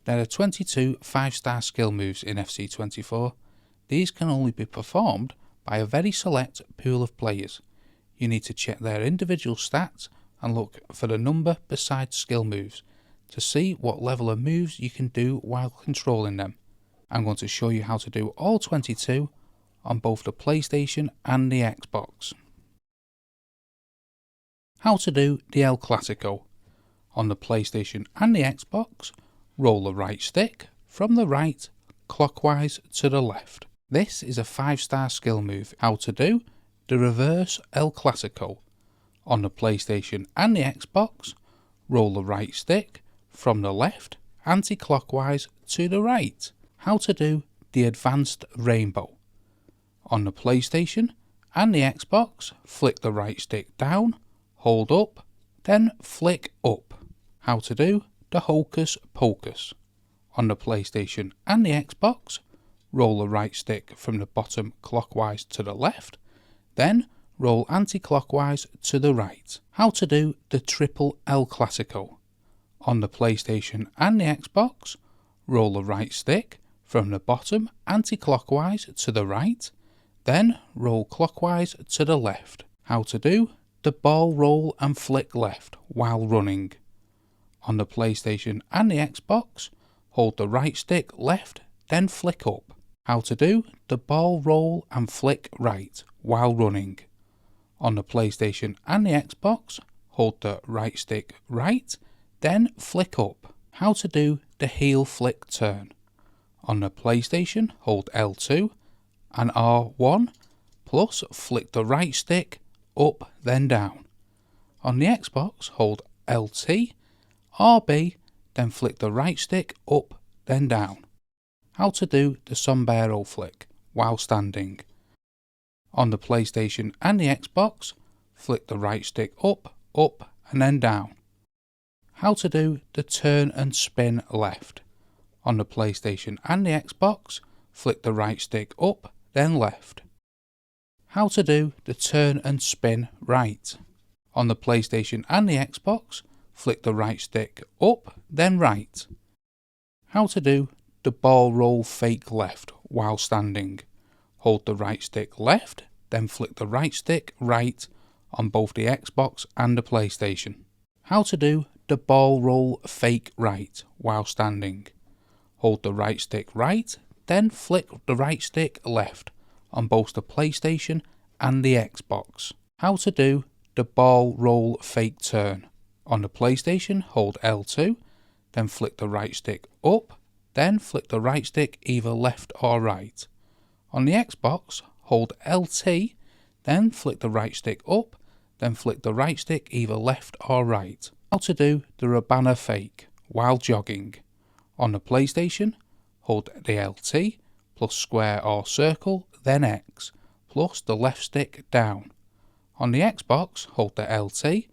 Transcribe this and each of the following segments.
There are 22 5-star skill moves in FC24. These can only be performed by a very select pool of players. You need to check their individual stats and look for the number beside skill moves to see what level of moves you can do while controlling them. I'm going to show you how to do all 22 on both the PlayStation and the Xbox. How to do the El Clasico. On the PlayStation and the Xbox, roll the right stick from the right clockwise to the left. This is a 5-star skill move. How to do the reverse El Clasico. On the PlayStation and the Xbox, roll the right stick from the left anti-clockwise to the right. How to do the advanced rainbow. On the PlayStation and the Xbox, flick the right stick down, hold up, then flick up. How to do the Hocus Pocus. On the PlayStation and the Xbox, roll the right stick from the bottom clockwise to the left, then roll anti-clockwise to the right. How to do the triple El Clasico. On the PlayStation and the Xbox, roll the right stick from the bottom anti-clockwise to the right, then roll clockwise to the left. How to do the ball roll and flick left while running. On the PlayStation and the Xbox, hold the right stick left, then flick up. How to do the ball roll and flick right while running. On the PlayStation and the Xbox, hold the right stick right, then flick up. How to do the heel flick turn. On the PlayStation, hold L2 and R1, plus flick the right stick up then down. On the Xbox, hold LT, RB, then flick the right stick up then down. How to do the Sombrero Flick while standing. On the PlayStation and the Xbox, flick the right stick up and then down. How to do the turn and spin left. On the PlayStation and the Xbox, flick the right stick up then left. How to do the turn and spin right. On the PlayStation and the Xbox, flick the right stick up then right. How to do the ball roll fake left while standing. Hold the right stick left, then flick the right stick right on both the Xbox and the PlayStation. How to do the ball roll fake right while standing. Hold the right stick right, then flick the right stick left on both the PlayStation and the Xbox. How to do the ball roll fake turn. On the PlayStation, hold L2, then flick the right stick up, then flick the right stick either left or right. On the Xbox, hold LT, then flick the right stick up, then flick the right stick either left or right. How to do the Rabona Fake while jogging. On the PlayStation, hold the LT, plus square or circle, then X, plus the left stick down. On the Xbox, hold the LT,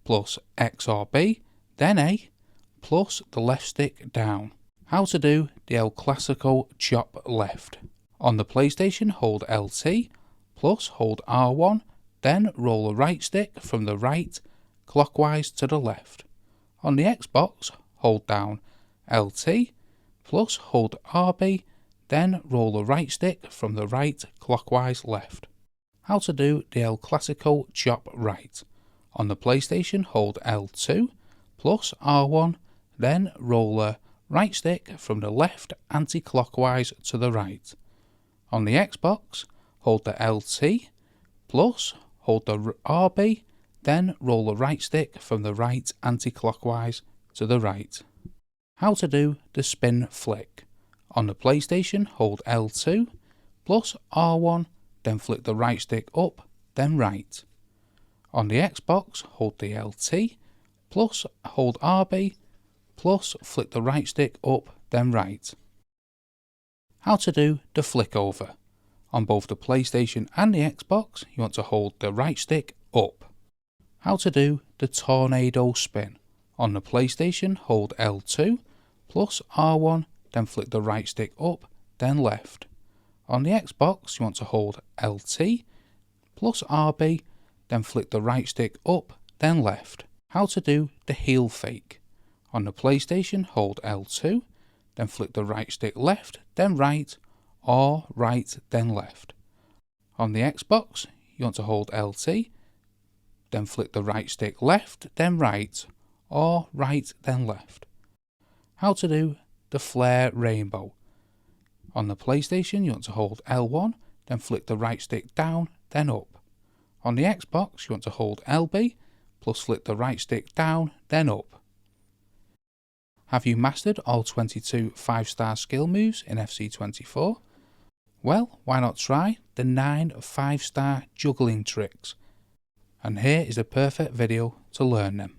plus X or B, then A, plus the left stick down. How to do the El Clasico chop left. On the PlayStation, hold LT, plus hold R1, then roll the right stick from the right clockwise to the left. On the Xbox, hold down LT, plus hold RB, then roll the right stick from the right clockwise left. How to do the El Clasico chop right. On the PlayStation, hold L2, plus R1, then roll the right stick from the left anti-clockwise to the right. On the Xbox, hold the LT, plus hold the RB, then roll the right stick from the right anti-clockwise to the right. How to do the spin flick. On the PlayStation, hold L2, plus R1, then flick the right stick up, then right. On the Xbox, hold the LT, plus hold RB, plus flick the right stick up, then right. How to do the flick over. On both the PlayStation and the Xbox, you want to hold the right stick up. How to do the tornado spin. On the PlayStation, hold L2, plus R1, then flick the right stick up, then left. On the Xbox, you want to hold LT, plus RB, then flick the right stick up, then left. How to do the heel fake. On the PlayStation, hold L2, then flick the right stick left, then right, or right, then left. On the Xbox, you want to hold LT, then flick the right stick left, then right, or right, then left. How to do the flare rainbow. On the PlayStation, you want to hold L1, then flick the right stick down, then up. On the Xbox, you want to hold LB, plus flick the right stick down, then up. Have you mastered all 22 5-star skill moves in FC24? Well, why not try the 9 5-star juggling tricks? And here is a perfect video to learn them.